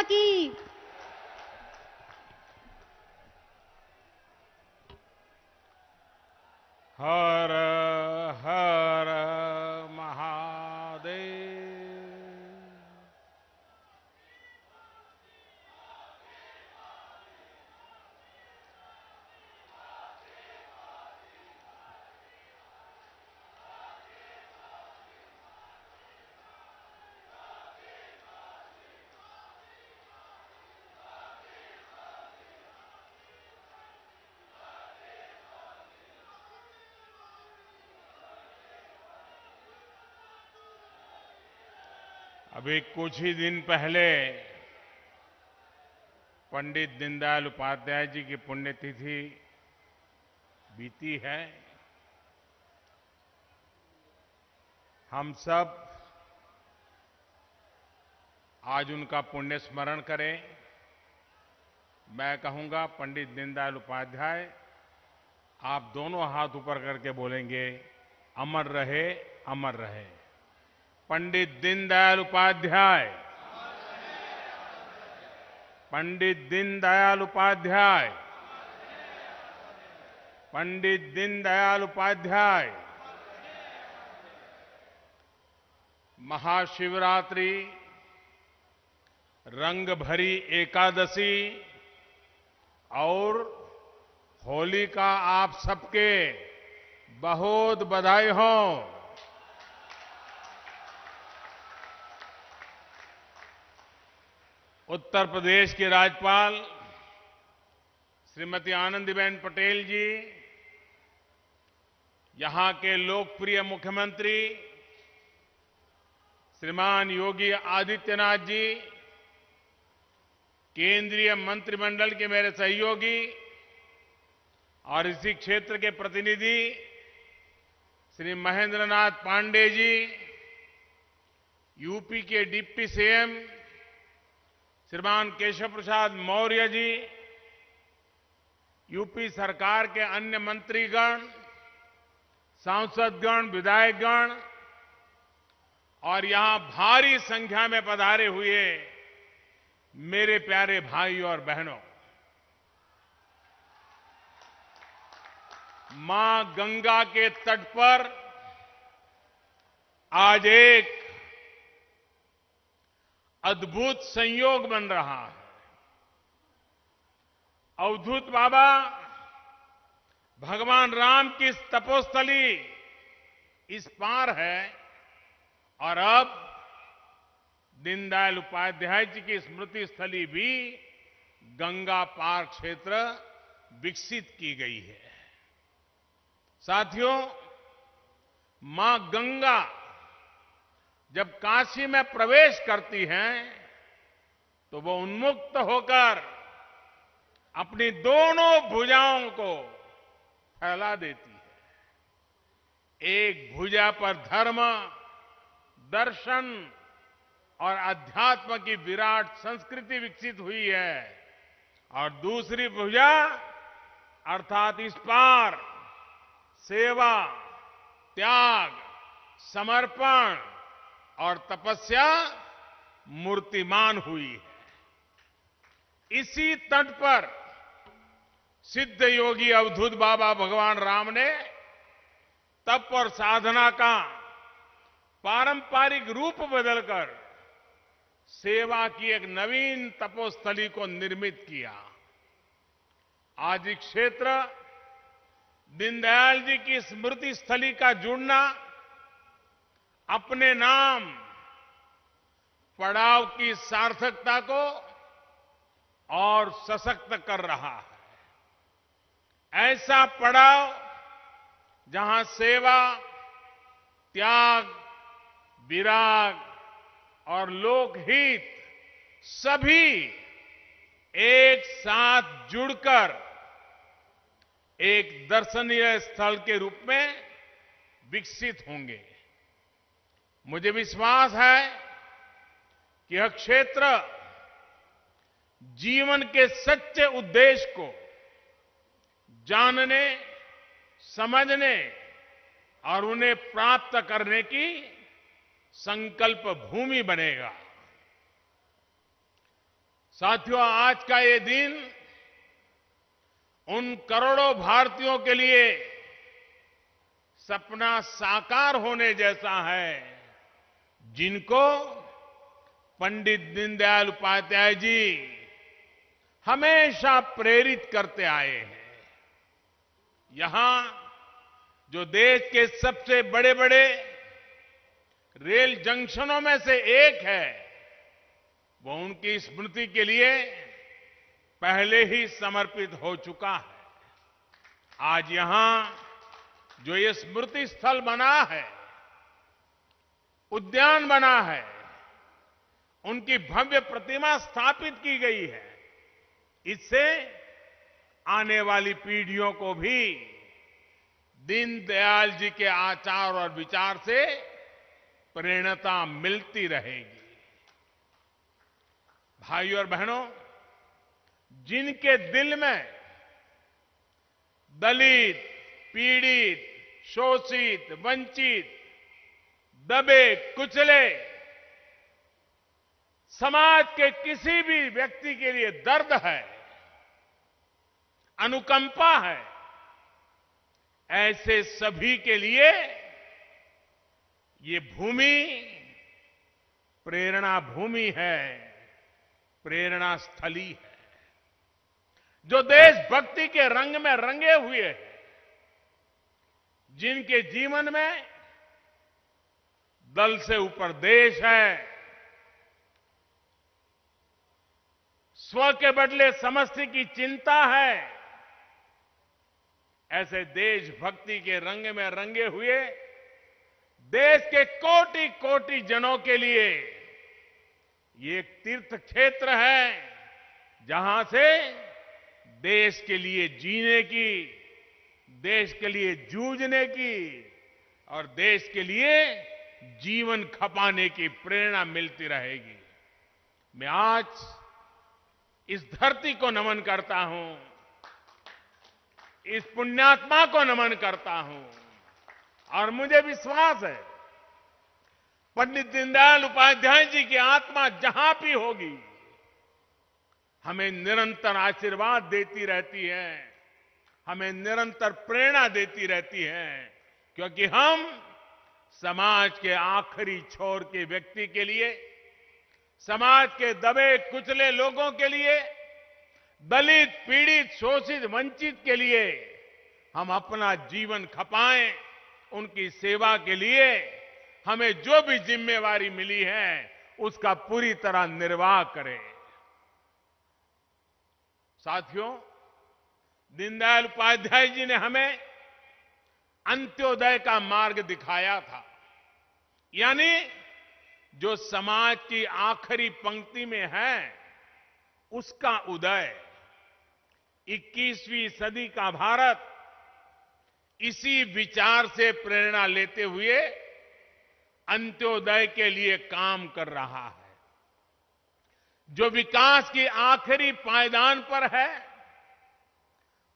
की। हर हर महादेव। अभी कुछ ही दिन पहले पंडित दीनदयाल उपाध्याय जी की पुण्यतिथि बीती है। हम सब आज उनका पुण्य स्मरण करें। मैं कहूंगा, पंडित दीनदयाल उपाध्याय, आप दोनों हाथ ऊपर करके बोलेंगे, अमर रहे, अमर रहे। पंडित दीनदयाल उपाध्याय, पंडित दीनदयाल उपाध्याय, पंडित दीनदयाल उपाध्याय। महाशिवरात्रि, रंग भरी एकादशी और होली का आप सबके बहुत बधाई हो। उत्तर प्रदेश की राज्यपाल श्रीमती आनंदीबेन पटेल जी, यहां के लोकप्रिय मुख्यमंत्री श्रीमान योगी आदित्यनाथ जी, केंद्रीय मंत्रिमंडल के मेरे सहयोगी और इसी क्षेत्र के प्रतिनिधि श्री महेंद्र नाथ पांडे जी, यूपी के डिप्टी सीएम श्रीमान केशव प्रसाद मौर्य जी, यूपी सरकार के अन्य मंत्रीगण, सांसदगण, विधायकगण और यहां भारी संख्या में पधारे हुए मेरे प्यारे भाई और बहनों, मां गंगा के तट पर आज एक अद्भुत संयोग बन रहा है। अवधूत बाबा भगवान राम की तपोस्थली इस पार है और अब दीनदयाल उपाध्याय जी की स्मृति स्थली भी गंगा पार क्षेत्र विकसित की गई है। साथियों, मां गंगा जब काशी में प्रवेश करती हैं तो वो उन्मुक्त होकर अपनी दोनों भुजाओं को फैला देती है। एक भुजा पर धर्म, दर्शन और अध्यात्म की विराट संस्कृति विकसित हुई है और दूसरी भुजा अर्थात इस पार सेवा, त्याग, समर्पण और तपस्या मूर्तिमान हुई है। इसी तट पर सिद्ध योगी अवधूत बाबा भगवान राम ने तप और साधना का पारंपरिक रूप बदलकर सेवा की एक नवीन तपोस्थली को निर्मित किया। आज ये क्षेत्र दीनदयाल जी की स्मृति स्थली का जुड़ना अपने नाम पड़ाव की सार्थकता को और सशक्त कर रहा है। ऐसा पड़ाव जहां सेवा, त्याग, विराग और लोकहित सभी एक साथ जुड़कर एक दर्शनीय स्थल के रूप में विकसित होंगे। मुझे विश्वास है कि यह क्षेत्र जीवन के सच्चे उद्देश्य को जानने, समझने और उन्हें प्राप्त करने की संकल्प भूमि बनेगा। साथियों, आज का ये दिन उन करोड़ों भारतीयों के लिए सपना साकार होने जैसा है जिनको पंडित दीनदयाल उपाध्याय जी हमेशा प्रेरित करते आए हैं। यहां जो देश के सबसे बड़े बड़े रेल जंक्शनों में से एक है, वो उनकी स्मृति के लिए पहले ही समर्पित हो चुका है। आज यहां जो ये स्मृति स्थल बना है, उद्यान बना है, उनकी भव्य प्रतिमा स्थापित की गई है, इससे आने वाली पीढ़ियों को भी दीनदयाल जी के आचार और विचार से प्रेरणा मिलती रहेगी। भाइयों और बहनों, जिनके दिल में दलित, पीड़ित, शोषित, वंचित, दबे कुचले समाज के किसी भी व्यक्ति के लिए दर्द है, अनुकंपा है, ऐसे सभी के लिए ये भूमि प्रेरणा भूमि है, प्रेरणा स्थली है, जो देशभक्ति के रंग में रंगे हुए हैं, जिनके जीवन में दल से ऊपर देश है, स्व के बदले समष्टि की चिंता है, ऐसे देशभक्ति के रंग में रंगे हुए देश के कोटि कोटि जनों के लिए ये एक तीर्थ क्षेत्र है, जहां से देश के लिए जीने की, देश के लिए जूझने की और देश के लिए जीवन खपाने की प्रेरणा मिलती रहेगी। मैं आज इस धरती को नमन करता हूं, इस पुण्यात्मा को नमन करता हूं और मुझे विश्वास है पंडित दीनदयाल उपाध्याय जी की आत्मा जहां भी होगी, हमें निरंतर आशीर्वाद देती रहती है, हमें निरंतर प्रेरणा देती रहती है, क्योंकि हम समाज के आखिरी छोर के व्यक्ति के लिए, समाज के दबे कुचले लोगों के लिए, दलित, पीड़ित, शोषित, वंचित के लिए हम अपना जीवन खपाएं। उनकी सेवा के लिए हमें जो भी जिम्मेवारी मिली है, उसका पूरी तरह निर्वाह करें। साथियों, दीनदयाल उपाध्याय जी ने हमें अंत्योदय का मार्ग दिखाया था, यानी जो समाज की आखिरी पंक्ति में है, उसका उदय। 21वीं सदी का भारत इसी विचार से प्रेरणा लेते हुए अंत्योदय के लिए काम कर रहा है। जो विकास की आखिरी पायदान पर है,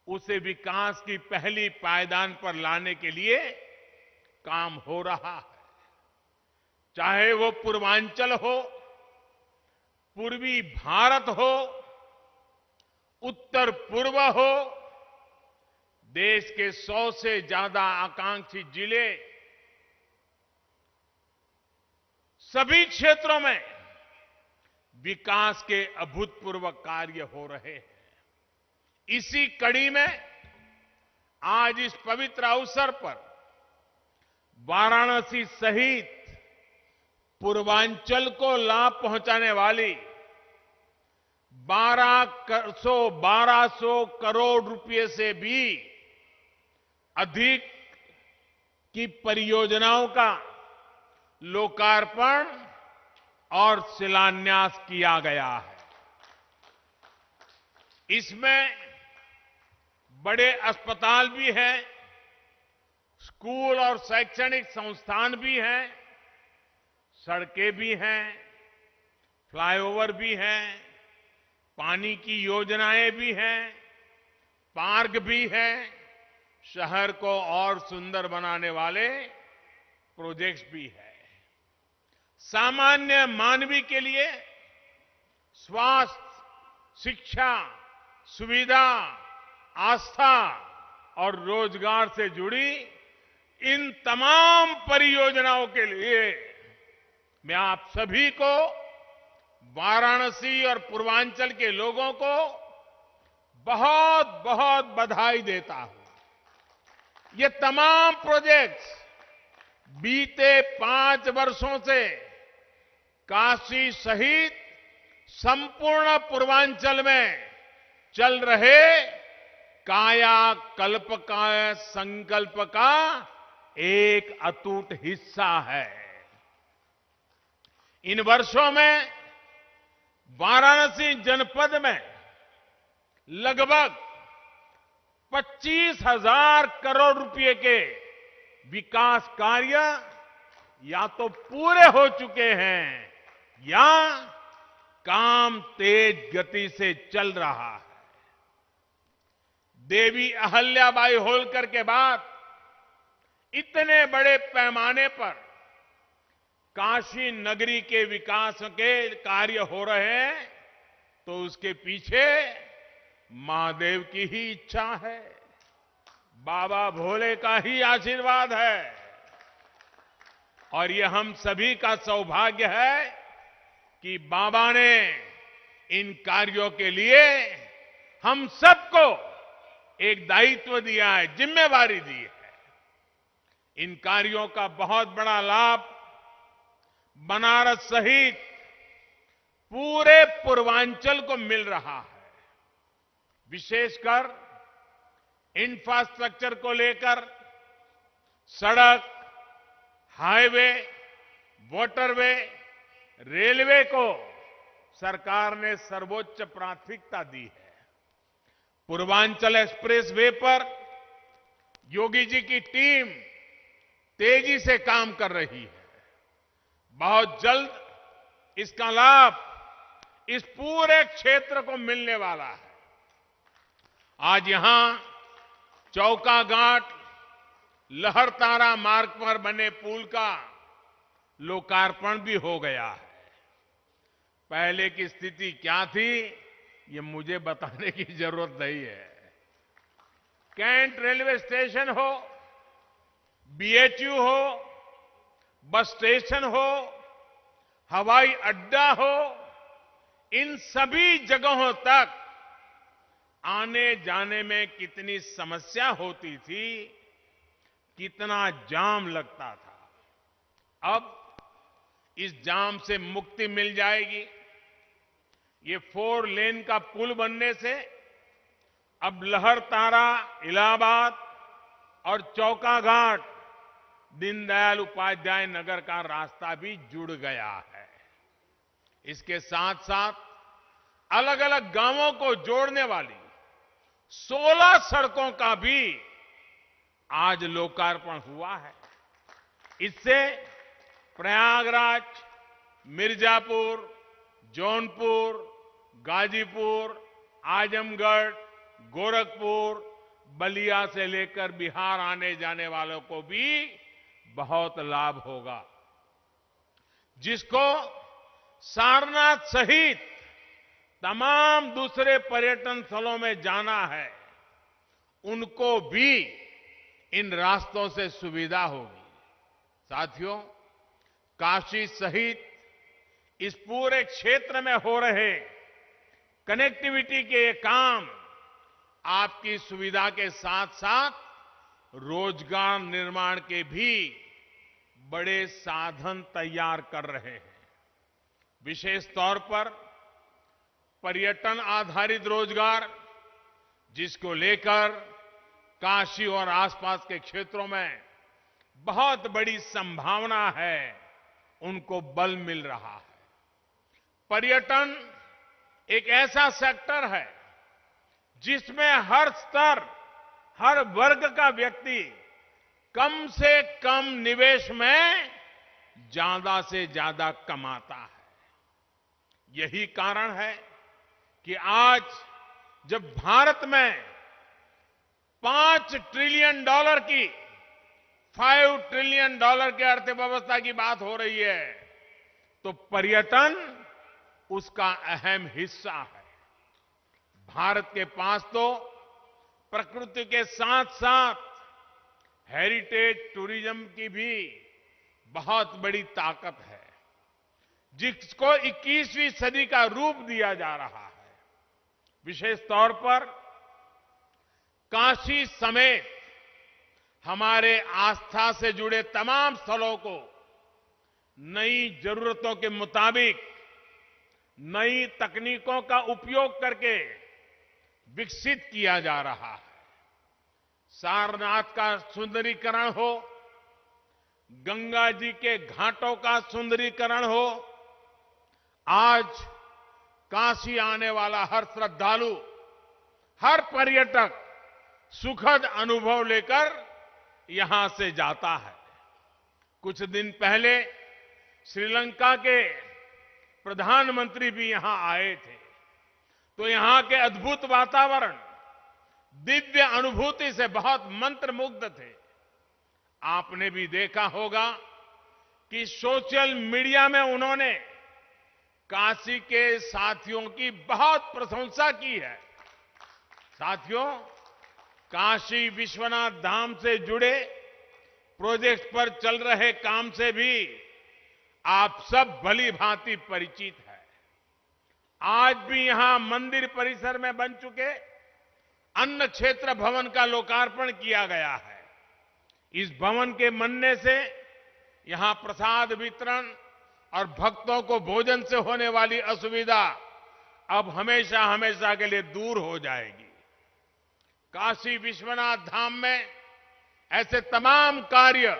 उसे विकास की पहली पायदान पर लाने के लिए काम हो रहा है। चाहे वो पूर्वांचल हो, पूर्वी भारत हो, उत्तर पूर्व हो, देश के 100 से ज्यादा आकांक्षी जिले, सभी क्षेत्रों में विकास के अभूतपूर्व कार्य हो रहे हैं। इसी कड़ी में आज इस पवित्र अवसर पर वाराणसी सहित पूर्वांचल को लाभ पहुंचाने वाली 1200 करोड़ रुपए से भी अधिक की परियोजनाओं का लोकार्पण और शिलान्यास किया गया है। इसमें बड़े अस्पताल भी हैं, स्कूल और शैक्षणिक संस्थान भी हैं, सड़कें भी हैं, फ्लाईओवर भी हैं, पानी की योजनाएं भी हैं, पार्क भी हैं, शहर को और सुंदर बनाने वाले प्रोजेक्ट्स भी हैं। सामान्य मानवी के लिए स्वास्थ्य, शिक्षा, सुविधा, आस्था और रोजगार से जुड़ी इन तमाम परियोजनाओं के लिए मैं आप सभी को, वाराणसी और पूर्वांचल के लोगों को बहुत बहुत बधाई देता हूं। ये तमाम प्रोजेक्ट्स बीते 5 वर्षों से काशी सहित संपूर्ण पूर्वांचल में चल रहे कायाकल्प का संकल्प का एक अटूट हिस्सा है। इन वर्षों में वाराणसी जनपद में लगभग 25,000 करोड़ रुपए के विकास कार्य या तो पूरे हो चुके हैं या काम तेज गति से चल रहा है। देवी अहल्याबाई होलकर के बाद इतने बड़े पैमाने पर काशी नगरी के विकास के कार्य हो रहे हैं तो उसके पीछे महादेव की ही इच्छा है, बाबा भोले का ही आशीर्वाद है। और ये हम सभी का सौभाग्य है कि बाबा ने इन कार्यों के लिए हम सबको एक दायित्व दिया है, जिम्मेवारी दी है। इन कार्यों का बहुत बड़ा लाभ बनारस सहित पूरे पूर्वांचल को मिल रहा है। विशेषकर इंफ्रास्ट्रक्चर को लेकर सड़क, हाईवे, वाटरवे, रेलवे को सरकार ने सर्वोच्च प्राथमिकता दी है। पूर्वांचल एक्सप्रेस वे पर योगी जी की टीम तेजी से काम कर रही है। बहुत जल्द इसका लाभ इस पूरे क्षेत्र को मिलने वाला है। आज यहां चौका घाट लहरतारा मार्ग पर बने पुल का लोकार्पण भी हो गया है। पहले की स्थिति क्या थी ये मुझे बताने की जरूरत नहीं है। कैंट रेलवे स्टेशन हो, बीएचयू हो, बस स्टेशन हो, हवाई अड्डा हो, इन सभी जगहों तक आने जाने में कितनी समस्या होती थी, कितना जाम लगता था। अब इस जाम से मुक्ति मिल जाएगी। ये 4 लेन का पुल बनने से अब लहरतारा, इलाहाबाद और चौका घाट दीनदयाल उपाध्याय नगर का रास्ता भी जुड़ गया है। इसके साथ साथ अलग अलग गांवों को जोड़ने वाली 16 सड़कों का भी आज लोकार्पण हुआ है। इससे प्रयागराज, मिर्जापुर, जौनपुर, गाजीपुर, आजमगढ़, गोरखपुर, बलिया से लेकर बिहार आने जाने वालों को भी बहुत लाभ होगा। जिसको सारनाथ सहित तमाम दूसरे पर्यटन स्थलों में जाना है, उनको भी इन रास्तों से सुविधा होगी। साथियों, काशी सहित इस पूरे क्षेत्र में हो रहे कनेक्टिविटी के ये काम आपकी सुविधा के साथ साथ रोजगार निर्माण के भी बड़े साधन तैयार कर रहे हैं। विशेष तौर पर पर्यटन आधारित रोजगार, जिसको लेकर काशी और आसपास के क्षेत्रों में बहुत बड़ी संभावना है, उनको बल मिल रहा है। पर्यटन एक ऐसा सेक्टर है जिसमें हर स्तर, हर वर्ग का व्यक्ति कम से कम निवेश में ज्यादा से ज्यादा कमाता है। यही कारण है कि आज जब भारत में $5 ट्रिलियन की, $5 ट्रिलियन की अर्थव्यवस्था की बात हो रही है, तो पर्यटन उसका अहम हिस्सा है। भारत के पास तो प्रकृति के साथ साथ हेरिटेज टूरिज्म की भी बहुत बड़ी ताकत है, जिसको 21वीं सदी का रूप दिया जा रहा है। विशेष तौर पर काशी समेत हमारे आस्था से जुड़े तमाम स्थलों को नई जरूरतों के मुताबिक नई तकनीकों का उपयोग करके विकसित किया जा रहा है। सारनाथ का सुंदरीकरण हो, गंगा जी के घाटों का सुंदरीकरण हो, आज काशी आने वाला हर श्रद्धालु, हर पर्यटक सुखद अनुभव लेकर यहां से जाता है। कुछ दिन पहले श्रीलंका के प्रधानमंत्री भी यहां आए थे, तो यहां के अद्भुत वातावरण, दिव्य अनुभूति से बहुत मंत्रमुग्ध थे। आपने भी देखा होगा कि सोशल मीडिया में उन्होंने काशी के साथियों की बहुत प्रशंसा की है। साथियों, काशी विश्वनाथ धाम से जुड़े प्रोजेक्ट पर चल रहे काम से भी आप सब भली भांति परिचित हैं। आज भी यहां मंदिर परिसर में बन चुके अन्न क्षेत्र भवन का लोकार्पण किया गया है। इस भवन के बनने से यहां प्रसाद वितरण और भक्तों को भोजन से होने वाली असुविधा अब हमेशा हमेशा के लिए दूर हो जाएगी। काशी विश्वनाथ धाम में ऐसे तमाम कार्य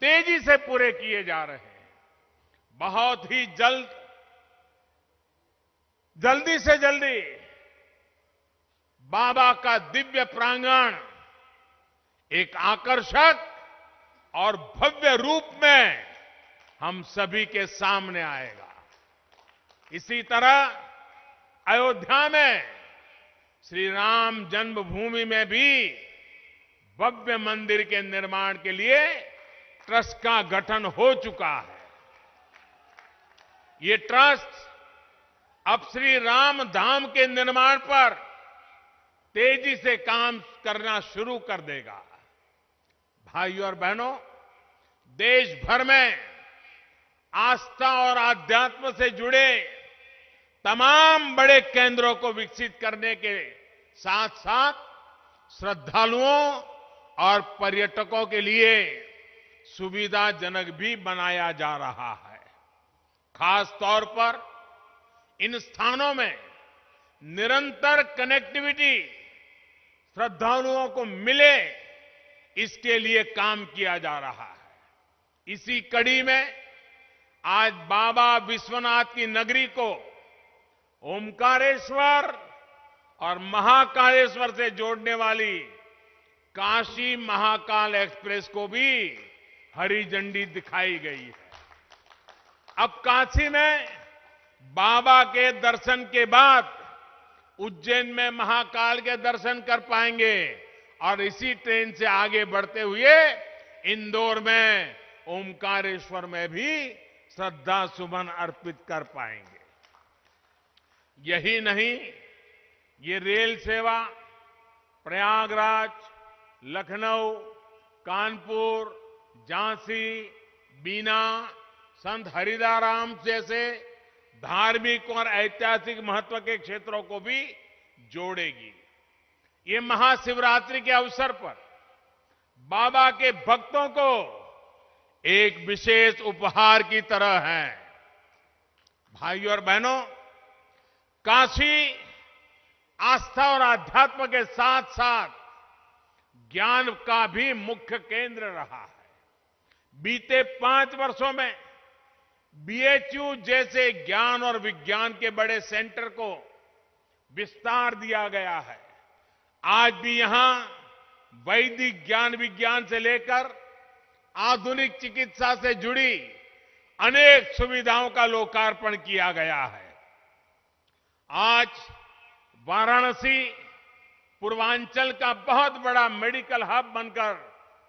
तेजी से पूरे किए जा रहे हैं। बहुत ही जल्दी से जल्दी बाबा का दिव्य प्रांगण एक आकर्षक और भव्य रूप में हम सभी के सामने आएगा। इसी तरह अयोध्या में श्री राम जन्मभूमि में भी भव्य मंदिर के निर्माण के लिए ट्रस्ट का गठन हो चुका है। ये ट्रस्ट अब श्री राम धाम के निर्माण पर तेजी से काम करना शुरू कर देगा। भाइयों और बहनों, देश भर में आस्था और आध्यात्म से जुड़े तमाम बड़े केंद्रों को विकसित करने के साथ साथ श्रद्धालुओं और पर्यटकों के लिए सुविधाजनक भी बनाया जा रहा है। खास तौर पर इन स्थानों में निरंतर कनेक्टिविटी श्रद्धालुओं को मिले, इसके लिए काम किया जा रहा है। इसी कड़ी में आज बाबा विश्वनाथ की नगरी को ओमकारेश्वर और महाकालेश्वर से जोड़ने वाली काशी महाकाल एक्सप्रेस को भी हरी झंडी दिखाई गई है। अब काशी में बाबा के दर्शन के बाद उज्जैन में महाकाल के दर्शन कर पाएंगे और इसी ट्रेन से आगे बढ़ते हुए इंदौर में ओमकारेश्वर में भी श्रद्धा सुमन अर्पित कर पाएंगे। यही नहीं, ये रेल सेवा प्रयागराज, लखनऊ, कानपुर, झांसी, बीना, संत हरिदाराम जैसे धार्मिक और ऐतिहासिक महत्व के क्षेत्रों को भी जोड़ेगी। ये महाशिवरात्रि के अवसर पर बाबा के भक्तों को एक विशेष उपहार की तरह है। भाइयों और बहनों, काशी आस्था और आध्यात्म के साथ साथ ज्ञान का भी मुख्य केंद्र रहा है। बीते 5 वर्षों में बीएचयू जैसे ज्ञान और विज्ञान के बड़े सेंटर को विस्तार दिया गया है। आज भी यहां वैदिक ज्ञान विज्ञान से लेकर आधुनिक चिकित्सा से जुड़ी अनेक सुविधाओं का लोकार्पण किया गया है। आज वाराणसी पूर्वांचल का बहुत बड़ा मेडिकल हब बनकर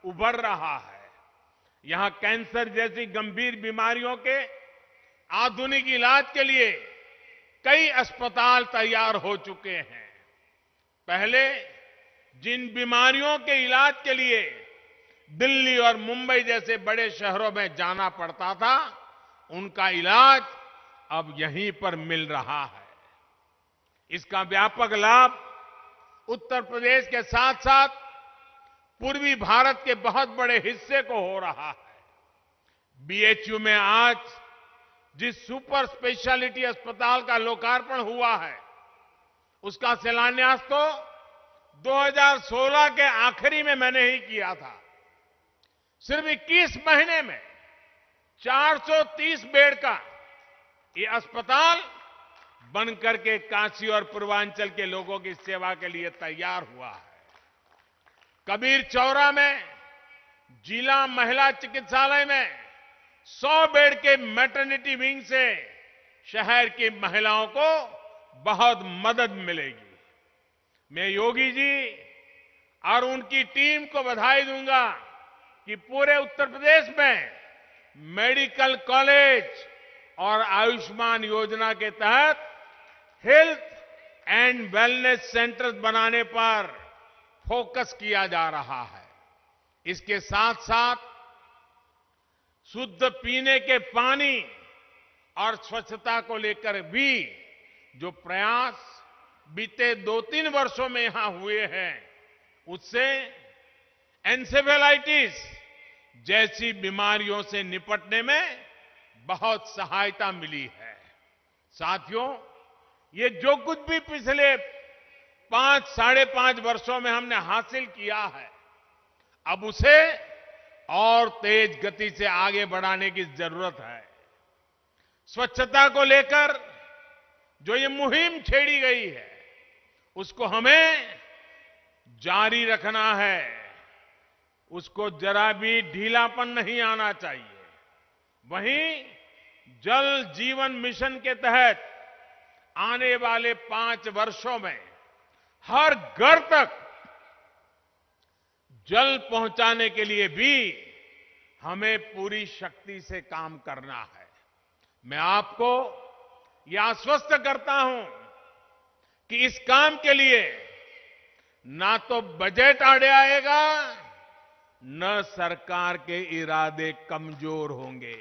उभर रहा है। यहां कैंसर जैसी गंभीर बीमारियों के आधुनिक इलाज के लिए कई अस्पताल तैयार हो चुके हैं। पहले जिन बीमारियों के इलाज के लिए दिल्ली और मुंबई जैसे बड़े शहरों में जाना पड़ता था, उनका इलाज अब यहीं पर मिल रहा है। इसका व्यापक लाभ उत्तर प्रदेश के साथ साथ पूर्वी भारत के बहुत बड़े हिस्से को हो रहा है। बीएचयू में आज जिस सुपर स्पेशलिटी अस्पताल का लोकार्पण हुआ है, उसका शिलान्यास तो 2016 के आखिरी में मैंने ही किया था। सिर्फ 21 महीने में 430 बेड का ये अस्पताल बनकर के काशी और पूर्वांचल के लोगों की सेवा के लिए तैयार हुआ है। कबीर चौरा में जिला महिला चिकित्सालय में 100 बेड के मैटरनिटी विंग से शहर की महिलाओं को बहुत मदद मिलेगी। मैं योगी जी और उनकी टीम को बधाई दूंगा कि पूरे उत्तर प्रदेश में मेडिकल कॉलेज और आयुष्मान योजना के तहत हेल्थ एंड वेलनेस सेंटर्स बनाने पर फोकस किया जा रहा है। इसके साथ साथ शुद्ध पीने के पानी और स्वच्छता को लेकर भी जो प्रयास बीते 2-3 वर्षों में यहां हुए हैं, उससे एन्सेफेलाइटिस जैसी बीमारियों से निपटने में बहुत सहायता मिली है। साथियों, ये जो कुछ भी पिछले 5-5.5 वर्षों में हमने हासिल किया है, अब उसे और तेज गति से आगे बढ़ाने की जरूरत है। स्वच्छता को लेकर जो ये मुहिम छेड़ी गई है, उसको हमें जारी रखना है। उसको जरा भी ढीलापन नहीं आना चाहिए। वहीं जल जीवन मिशन के तहत आने वाले 5 वर्षों में हर घर तक जल पहुंचाने के लिए भी हमें पूरी शक्ति से काम करना है। मैं आपको यह आश्वस्त करता हूं कि इस काम के लिए ना तो बजट आड़े आएगा, न सरकार के इरादे कमजोर होंगे।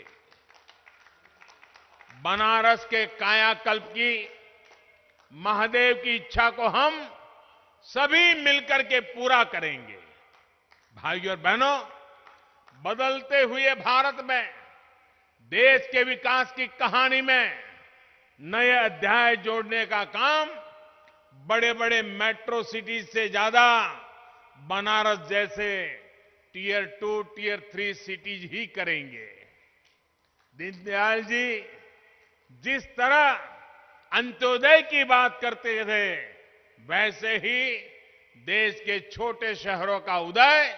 बनारस के कायाकल्प की महादेव की इच्छा को हम सभी मिलकर के पूरा करेंगे। भाइयों और बहनों, बदलते हुए भारत में देश के विकास की कहानी में नए अध्याय जोड़ने का काम बड़े बड़े मेट्रो सिटीज से ज्यादा बनारस जैसे टियर 2, टियर 3 सिटीज ही करेंगे। दीनदयाल जी जिस तरह अंत्योदय की बात करते थे, वैसे ही देश के छोटे शहरों का उदय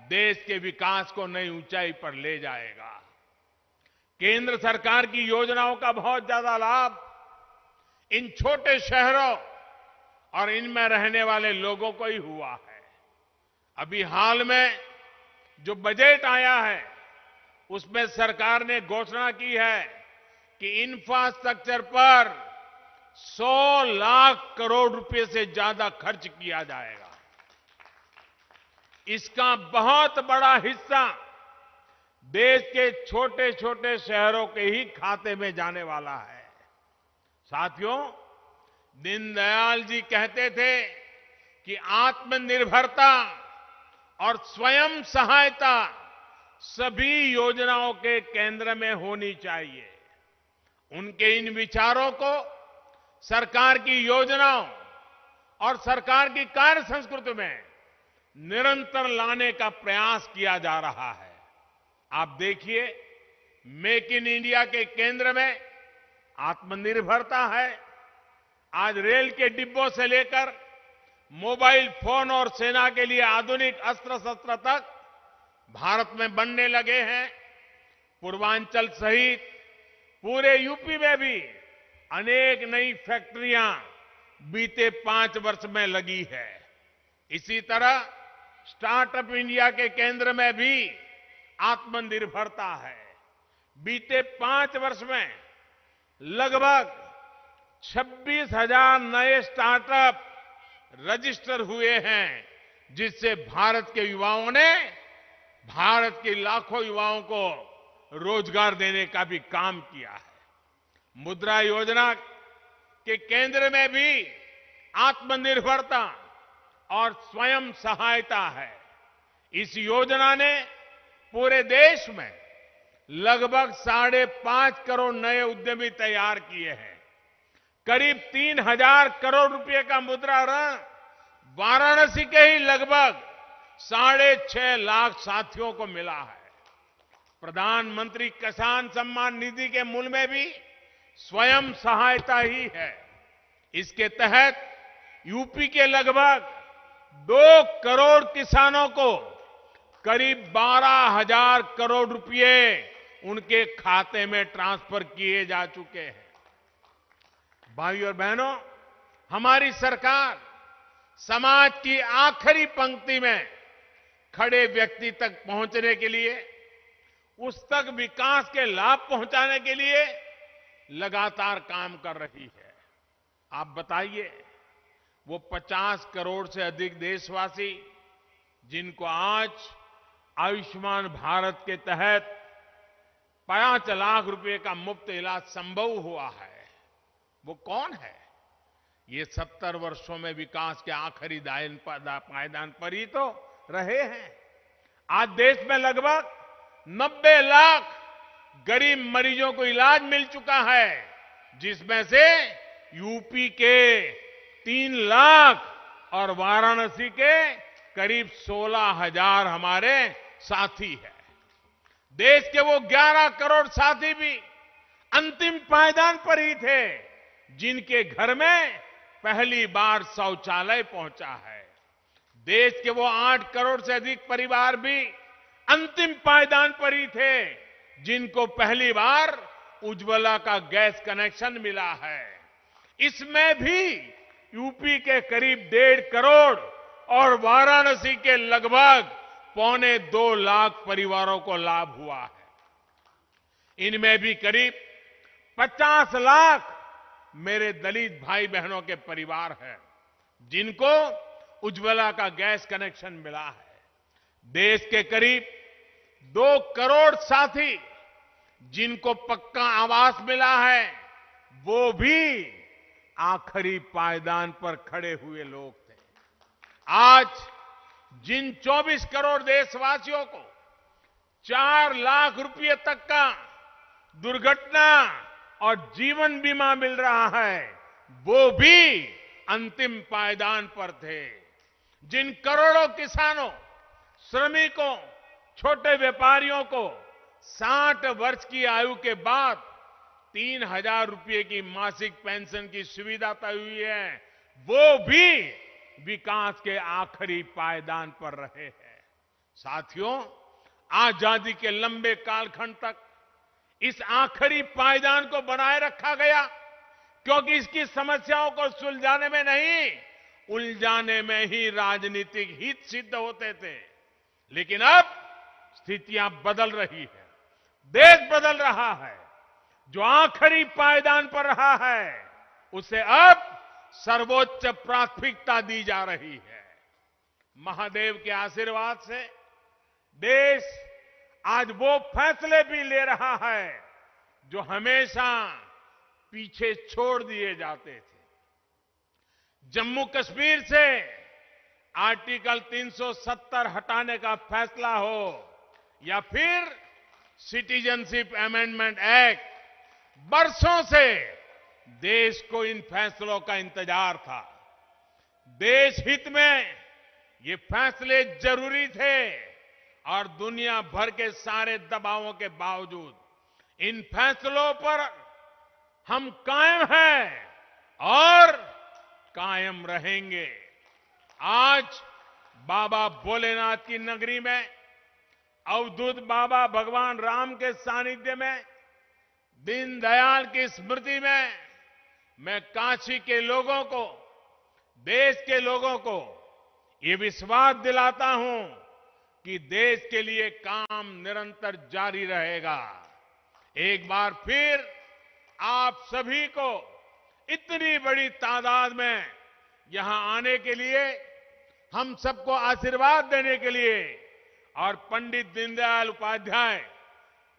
देश के विकास को नई ऊंचाई पर ले जाएगा। केंद्र सरकार की योजनाओं का बहुत ज्यादा लाभ इन छोटे शहरों और इनमें रहने वाले लोगों को ही हुआ है। अभी हाल में जो बजट आया है, उसमें सरकार ने घोषणा की है कि इंफ्रास्ट्रक्चर पर 100 लाख करोड़ रुपए से ज्यादा खर्च किया जाएगा। इसका बहुत बड़ा हिस्सा देश के छोटे छोटे शहरों के ही खाते में जाने वाला है। साथियों, दीनदयाल जी कहते थे कि आत्मनिर्भरता और स्वयं सहायता सभी योजनाओं के केंद्र में होनी चाहिए। उनके इन विचारों को सरकार की योजनाओं और सरकार की कार्य संस्कृति में निरंतर लाने का प्रयास किया जा रहा है। आप देखिए, मेक इन इंडिया के केंद्र में आत्मनिर्भरता है। आज रेल के डिब्बों से लेकर मोबाइल फोन और सेना के लिए आधुनिक अस्त्र शस्त्र तक भारत में बनने लगे हैं। पूर्वांचल सहित पूरे यूपी में भी अनेक नई फैक्ट्रियां बीते 5 वर्ष में लगी है। इसी तरह स्टार्टअप इंडिया के केंद्र में भी आत्मनिर्भरता है। बीते 5 वर्ष में लगभग 26,000 नए स्टार्टअप रजिस्टर हुए हैं, जिससे भारत के युवाओं ने भारत के लाखों युवाओं को रोजगार देने का भी काम किया है। मुद्रा योजना के केंद्र में भी आत्मनिर्भरता और स्वयं सहायता है। इस योजना ने पूरे देश में लगभग 5.5 करोड़ नए उद्यमी तैयार किए हैं। करीब 3,000 करोड़ रुपए का मुद्रा ऋण वाराणसी के ही लगभग 6.5 लाख साथियों को मिला है। प्रधानमंत्री किसान सम्मान निधि के मूल में भी स्वयं सहायता ही है। इसके तहत यूपी के लगभग 2 करोड़ किसानों को करीब 12,000 करोड़ रुपए उनके खाते में ट्रांसफर किए जा चुके हैं। भाइयों और बहनों, हमारी सरकार समाज की आखिरी पंक्ति में खड़े व्यक्ति तक पहुंचने के लिए, उस तक विकास के लाभ पहुंचाने के लिए लगातार काम कर रही है। आप बताइए, वो 50 करोड़ से अधिक देशवासी जिनको आज आयुष्मान भारत के तहत 5 लाख रुपए का मुफ्त इलाज संभव हुआ है, वो कौन है? ये 70 वर्षों में विकास के आखिरी पायदान पर ही तो रहे हैं। आज देश में लगभग 90 लाख गरीब मरीजों को इलाज मिल चुका है, जिसमें से यूपी के 3 लाख और वाराणसी के करीब 16,000 हमारे साथी हैं। देश के वो 11 करोड़ साथी भी अंतिम पायदान पर ही थे, जिनके घर में पहली बार शौचालय पहुंचा है। देश के वो 8 करोड़ से अधिक परिवार भी अंतिम पायदान पर ही थे, जिनको पहली बार उज्ज्वला का गैस कनेक्शन मिला है। इसमें भी यूपी के करीब 1.5 करोड़ और वाराणसी के लगभग 1.25 लाख परिवारों को लाभ हुआ है। इनमें भी करीब 50 लाख मेरे दलित भाई बहनों के परिवार हैं, जिनको उज्ज्वला का गैस कनेक्शन मिला है। देश के करीब 2 करोड़ साथी जिनको पक्का आवास मिला है, वो भी आखिरी पायदान पर खड़े हुए लोग थे। आज जिन 24 करोड़ देशवासियों को 4 लाख रुपए तक का दुर्घटना और जीवन बीमा मिल रहा है, वो भी अंतिम पायदान पर थे। जिन करोड़ों किसानों, श्रमिकों, छोटे व्यापारियों को 60 वर्ष की आयु के बाद 3,000 रुपए की मासिक पेंशन की सुविधा तय हुई है, वो भी विकास के आखिरी पायदान पर रहे हैं। साथियों, आजादी के लंबे कालखंड तक इस आखिरी पायदान को बनाए रखा गया, क्योंकि इसकी समस्याओं को सुलझाने में नहीं, उलझाने में ही राजनीतिक हित सिद्ध होते थे। लेकिन अब स्थितियां बदल रही है, देश बदल रहा है। जो आखिरी पायदान पर रहा है, उसे अब सर्वोच्च प्राथमिकता दी जा रही है। महादेव के आशीर्वाद से देश आज वो फैसले भी ले रहा है जो हमेशा पीछे छोड़ दिए जाते थे। जम्मू कश्मीर से आर्टिकल 370 हटाने का फैसला हो या फिर सिटीजनशिप अमेंडमेंट एक्ट, बरसों से देश को इन फैसलों का इंतजार था। देश हित में ये फैसले जरूरी थे और दुनिया भर के सारे दबावों के बावजूद इन फैसलों पर हम कायम हैं और कायम रहेंगे। आज बाबा भोलेनाथ की नगरी में, अवधूत बाबा भगवान राम के सानिध्य में, दीनदयाल की स्मृति में मैं काशी के लोगों को, देश के लोगों को ये विश्वास दिलाता हूं कि देश के लिए काम निरंतर जारी रहेगा। एक बार फिर आप सभी को इतनी बड़ी तादाद में यहां आने के लिए, हम सबको आशीर्वाद देने के लिए और पंडित दीनदयाल उपाध्याय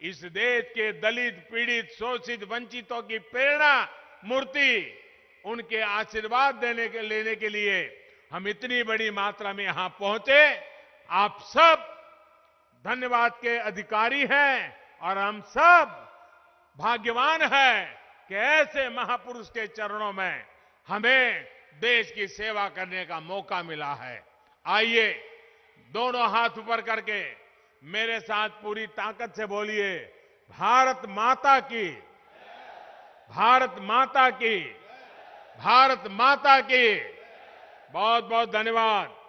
इस देश के दलित, पीड़ित, शोषित, वंचितों की प्रेरणा मूर्ति, उनके आशीर्वाद लेने के लिए हम इतनी बड़ी मात्रा में यहां पहुंचे। आप सब धन्यवाद के अधिकारी हैं और हम सब भाग्यवान हैं कि ऐसे महापुरुष के चरणों में हमें देश की सेवा करने का मौका मिला है। आइए दोनों हाथ ऊपर करके मेरे साथ पूरी ताकत से बोलिए, भारत माता की, भारत माता की, भारत माता की। बहुत बहुत धन्यवाद।